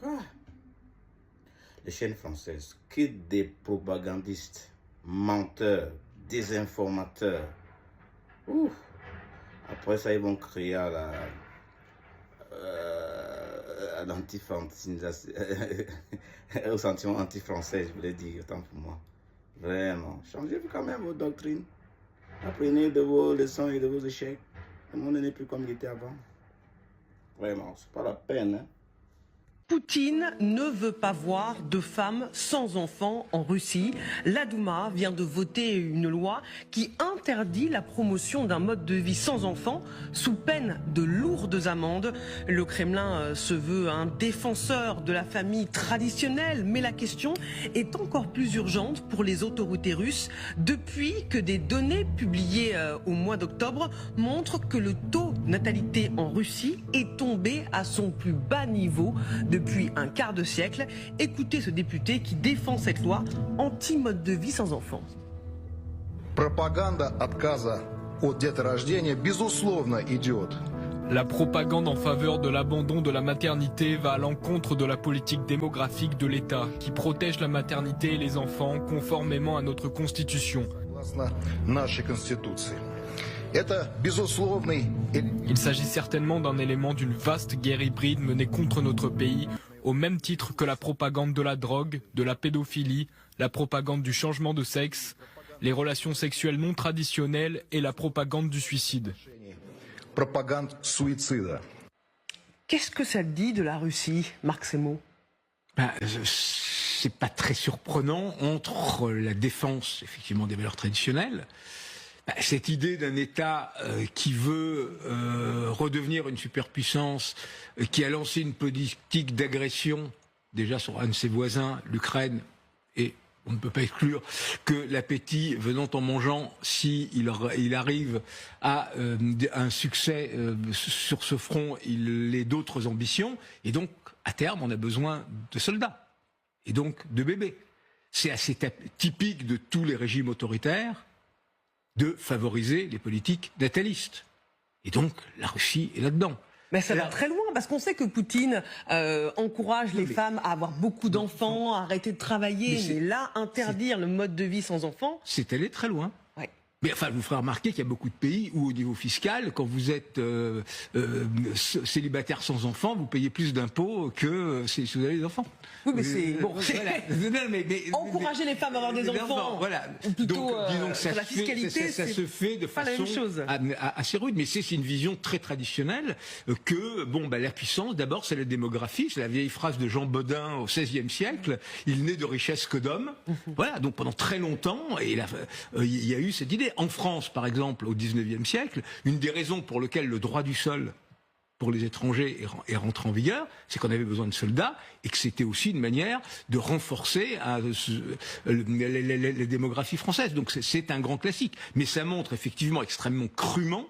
Ah, les chaînes françaises, que des propagandistes, menteurs, désinformateurs. Ouf. Après ça, ils vont créer à l'antifantinisation, au sentiment anti-français, je voulais dire, autant pour moi. Vraiment. Changez quand même vos doctrines. Apprenez de vos leçons et de vos échecs. Le monde n'est plus comme il était avant. Vraiment, c'est pas la peine, hein. Poutine ne veut pas voir de femmes sans enfants en Russie. La Douma vient de voter une loi qui interdit la promotion d'un mode de vie sans enfants sous peine de lourdes amendes. Le Kremlin se veut un défenseur de la famille traditionnelle, mais la question est encore plus urgente pour les autorités russes depuis que des données publiées au mois d'octobre montrent que le taux de natalité en Russie est tombé à son plus bas niveau depuis un quart de siècle. Écoutez ce député qui défend cette loi anti-mode de vie sans enfants. Propaganda отказа от деторождения безусловно идет. La propagande en faveur de l'abandon de la maternité va à l'encontre de la politique démographique de l'État qui protège la maternité et les enfants conformément à notre constitution. Нашей Конституции. Это безусловный. Il s'agit certainement d'un élément d'une vaste guerre hybride menée contre notre pays, au même titre que la propagande de la drogue, de la pédophilie, la propagande du changement de sexe, les relations sexuelles non traditionnelles et la propagande du suicide. Пропаганд суицида. Qu'est-ce que ça dit de la Russie, Marc Semo? C'est pas très surprenant entre la défense effectivement des valeurs traditionnelles, cette idée d'un État qui veut redevenir une superpuissance, qui a lancé une politique d'agression déjà sur un de ses voisins, l'Ukraine, et on ne peut pas exclure que l'appétit venant en mangeant, si il arrive à un succès sur ce front, il ait d'autres ambitions, et donc à terme on a besoin de soldats, et donc de bébés. C'est assez typique de tous les régimes autoritaires de favoriser les politiques natalistes. Et donc, la Russie est là-dedans. Mais ça va très loin, parce qu'on sait que Poutine encourage les femmes à avoir beaucoup d'enfants, à arrêter de travailler, mais là, interdire le mode de vie sans enfants... C'est allé très loin. Ouais. Mais enfin, je vous ferai remarquer qu'il y a beaucoup de pays où, au niveau fiscal, quand vous êtes célibataire sans enfants, vous payez plus d'impôts que si vous avez des enfants. Oui, mais c'est... Bon, voilà. Encourager les femmes à avoir des enfants, voilà. ou plutôt donc, disons que ça la fiscalité, ça se fait de pas la façon même chose. assez rude. Mais c'est une vision très traditionnelle que, la puissance, d'abord, c'est la démographie. C'est la vieille phrase de Jean Bodin au XVIe siècle. Il n'est de richesse que d'hommes. Voilà. Donc, pendant très longtemps, il y a eu cette idée. En France, par exemple, au XIXe siècle, une des raisons pour lesquelles le droit du sol pour les étrangers est rentré en vigueur, c'est qu'on avait besoin de soldats et que c'était aussi une manière de renforcer la démographie française. Donc c'est un grand classique. Mais ça montre effectivement extrêmement crûment